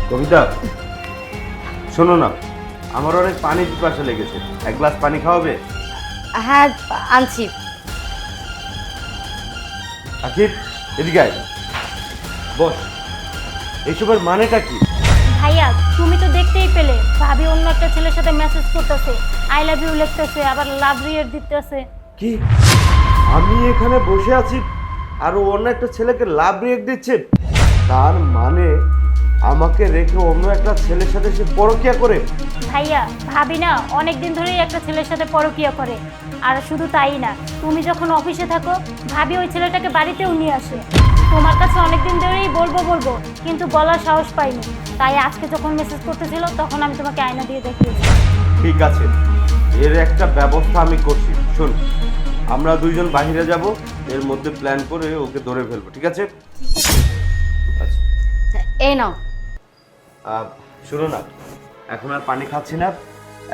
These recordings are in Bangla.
কবিতা, শোনো না, আমার অনেক পানি পিপাসা লেগেছে, এক গ্লাস পানি খাওয়াবে? হ্যাঁ আনছি। আকিব, এদিকে আয়, বস। এইসবের মানেটা কি? ভাইয়া তুমি তো দেখতেই পেলে ভাবি অন্য একটা ছেলের সাথে মেসেজ করতেছে, আই লাভ ইউ লিখতেছে, আবার লাভ রিয়েট দিতেছে। কি আমি এখানে বসে আছি আর ও অন্য একটা ছেলেকে লাভ রিয়েক্ট দিচ্ছে? তার মানে আমাকে রেখে অন্য একটা ছেলের সাথে সে পরকীয়া করে? ভাইয়া ভাবি না অনেক দিন ধরেই একটা ছেলের সাথে পরকীয়া করে। আর শুধু তাই না, তুমি যখন অফিসে থাকো ভাবি ওই ছেলেটাকে বাড়িতেও নিয়ে আসে। তোমার কাছে অনেক দিন ধরেই বলবো বলবো কিন্তু বলার সাহস পাইনি, তাই আজকে যখন মেসেজ করতেছিল তখন আমি তোমাকে আয়না দিয়ে দেখিয়েছি। ঠিক আছে, এর একটা ব্যবস্থা আমি করছি। শোন, আমরা দুইজন বাইরে যাব, এর মধ্যে প্ল্যান করে ওকে ধরে ফেলবো, ঠিক আছে? আচ্ছা, এই নাও। শোনো না, এখন আর পানি খাচ্ছি না,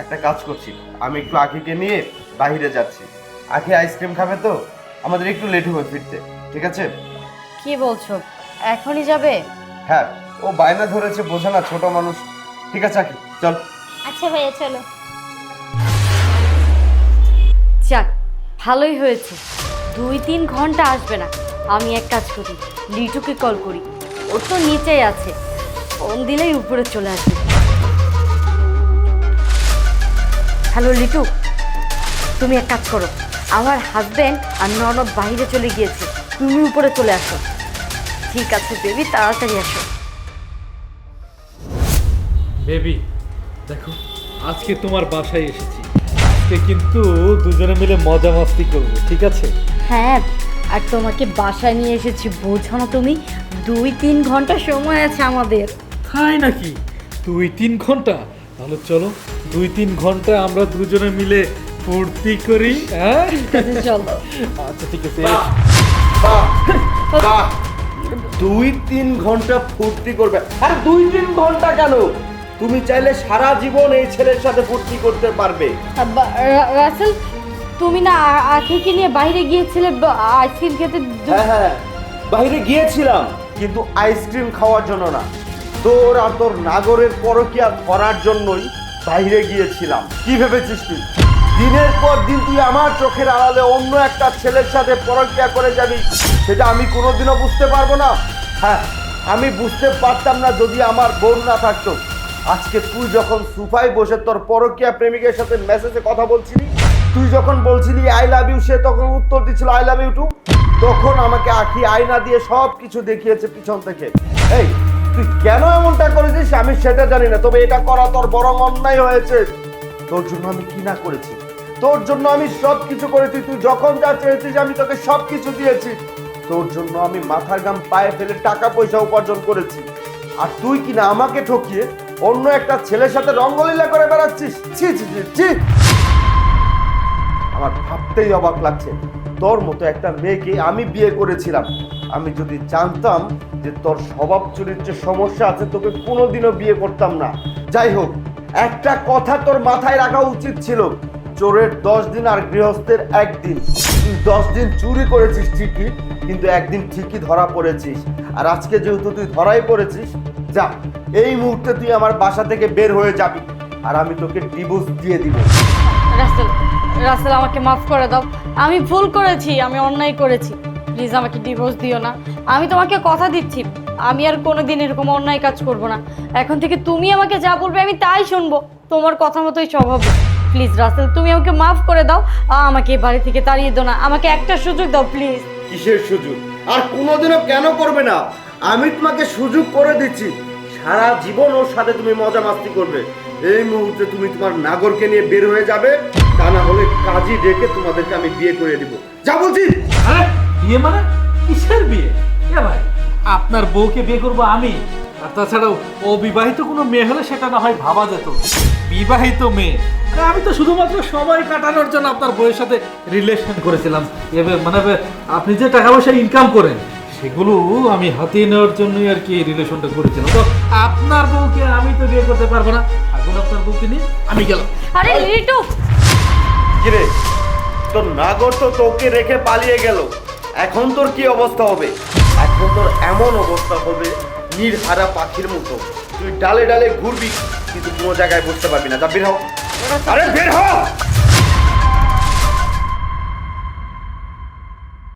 একটা কাজ করছি, আমি একটু আখিকে নিয়ে বাইরে যাচ্ছি। আখি আইসক্রিম খাবে তো, আমাদের একটু লেট হবে ফিরতে, ঠিক আছে? কি বলছো, এখনই যাবে? হ্যাঁ, ও বায়না ধরেছে, বোঝে না, ছোট মানুষ। ঠিক আছে আখি, চল। আচ্ছা ভাইয়া চলো। যাক, ভালোই হয়েছে। 2-3 ঘন্টা আসবে না। আমি এক কাজ করি, লিটুকে কল করি, ও তো নিচেই আছে, ফোন দিলেই উপরে চলে আসবে। হ্যালো লিটু, তুমি এক কাজ করো, আমার হাজবেন্ড আর ননদ বাইরে চলে গিয়েছে, তুমি উপরে চলে আসো। ঠিক আছে বেবি, তাড়াতাড়ি আসো। বেবি দেখো, আজকে তোমার বাসায় এসেছি, আজকে কিন্তু দুজনে মিলে মজা মাস্তি করবো, ঠিক আছে? হ্যাঁ, আর তোমাকে বাসায় নিয়ে এসেছি, বোঝো না তুমি? 2-3 ঘন্টা সময় আছে আমাদের। তাই নাকি? 2-3 ঘন্টা? তাহলে চলো 2-3 ঘন্টা আমরা দুজনে মিলে ফুর্তি করি, হ্যাঁ? চলো। আচ্ছা ঠিক আছে। বাহ, 2-3 ঘন্টা ফুর্তি করবে? আর 2-3 ঘন্টা কেন, তুমি চাইলে সারা জীবন এই ছেলের সাথে ফুর্তি করতে পারবে। রাসেল, তুমি না আখিকে নিয়ে বাইরে গিয়েছিলে আইসক্রিম খেতে? হ্যাঁ হ্যাঁ, বাইরে গিয়েছিলাম, কিন্তু আইসক্রিম খাওয়ার জন্য না, তোর আর তোর নাগরের পরকীয়া ধরার জন্যই বাইরে গিয়েছিলাম। কি ভেবেছিস তুই দিনের পর দিন তুই আমার চোখের আড়ালে অন্য একটা ছেলের সাথে পরকীয়া করে যাবি? সেটা আমি কোনোদিনও বুঝতে পারবো না। হ্যাঁ, আমি বুঝতে পারতাম না যদি আমার বোন না থাকতো। আজকে তুই যখন সোফায় বসে তোর পরকীয়া প্রেমিকের সাথে মেসেজে কথা বলছিলি, তুই যখন বলছিলি আই লাভ ইউ, সে তখন উত্তর দিচ্ছিল আই লাভ ইউ টু, তখন আমাকে আখি আয়না দিয়ে সব কিছু দেখিয়েছে পিছন থেকে। এই, তুই কেন এমনটা করেছিস আমি সেটা জানি না, তবে এটা করা তোর বরং অন্যায় হয়েছে। তোর জন্য আমি কি না করেছি, তোর জন্য আমি সব কিছু করেছি। তুই যখন যা চেয়েছিস আমি তোকে সব কিছু দিয়েছি। তোর জন্য আমি মাথার ঘাম পায়ে ফেলে টাকা পয়সা উপার্জন করেছি, আর তুই কিনা আমাকে ঠকিয়ে অন্য একটা ছেলের সাথে রঙ্গলীলা করে বেড়াচ্ছিস। ছি ছি ছি ছি, আমার ভাবতেই অবাক লাগছে। তোর মতো একটা মেয়েকে আমি বিয়ে করেছিলাম। আমি যদি জানতাম যে তোর স্বভাব চরিত্রের সমস্যা আছে, তোকে কোনোদিনও বিয়ে করতাম না। যাই হোক, একটা কথা তোর মাথায় রাখা উচিত ছিল, চোরের 10 দিন আর গৃহস্থের 1 দিন। তুই 10 দিন চুরি করেছিস ঠিকই, কিন্তু একদিন ঠিকই ধরা পড়েছিস। আর আজকে যেহেতু তুই ধরাই পড়েছিস, যা, এই মুহূর্তে তুই আমার বাসা থেকে বের হয়ে যাবি, আর আমি তোকে ডিভোর্স দিয়ে দিব। রাসেল, রাসেল আমাকে মাফ করে দাও, আমি ভুল করেছি, আমি অন্যায় করেছি, প্লিজ আমাকে ডিভোর্স দিও না। আমি তোমাকে কথা দিচ্ছি, আমি আর কোনোদিন এরকম অন্যায় কাজ করব না। এখন থেকে তুমি আমাকে যা বলবে আমি তাই শুনবো, তোমার কথা মতোই সব হবে। প্লিজ রাসেল, তুমি আমাকে মাফ করে দাও, আমাকে এই বাড়ি থেকে তাড়িয়ে দাও না, আমাকে একটা সুযোগ দাও প্লিজ। কিসের সুযোগ? আর কোনোদিনও কেন করবে না? আমি তোমাকে সুযোগ করে দিচ্ছি, সারা জীবন ওর সাথে তুমি মজা মাস্তি করবে। এই মুহূর্তে তুমি তোমার নাগরকে নিয়ে বের হয়ে যাবে, তা না হলে কাজী ডেকে তোমাদেরকে আমি বিয়ে করে দিব। যা বলছি। আরে বিয়ে মানে কিসের বিয়ে? এ ভাই, আপনার বউকে বিয়ে করবো আমি? আর তাছাড়াও অবিবাহিত কোনো মেয়ে হলে সেটা না হয় ভাবা যেত, বিবাহিত মেয়ে। আরে আমি তো শুধুমাত্র সময় কাটানোর জন্য আপনার বউয়ের সাথে রিলেশন করেছিলাম। এবার মানে আপনি যে টাকা পয়সা ইনকাম করেন সেগুলো আমি হাতিয়ে নেওয়ার জন্যই আর কি এই রিলেশনটা করেছিলাম। তো আপনার বউকে আমি তো বিয়ে করতে পারবো না, এখন আপনার বউকে নিয়ে আমি গেলাম। আরে লিটু, কিরে, তোর নাগর তো তোকে রেখে পালিয়ে গেল, এখন তোর কি অবস্থা হবে? এখন তোর এমন অবস্থা হবে নির্হারা পাখির মতো। তুই ডালে ডালে ঘুরবি কিন্তু কোনো জায়গায় বসতে পারবি না। যা বের হ, আরে বের হ।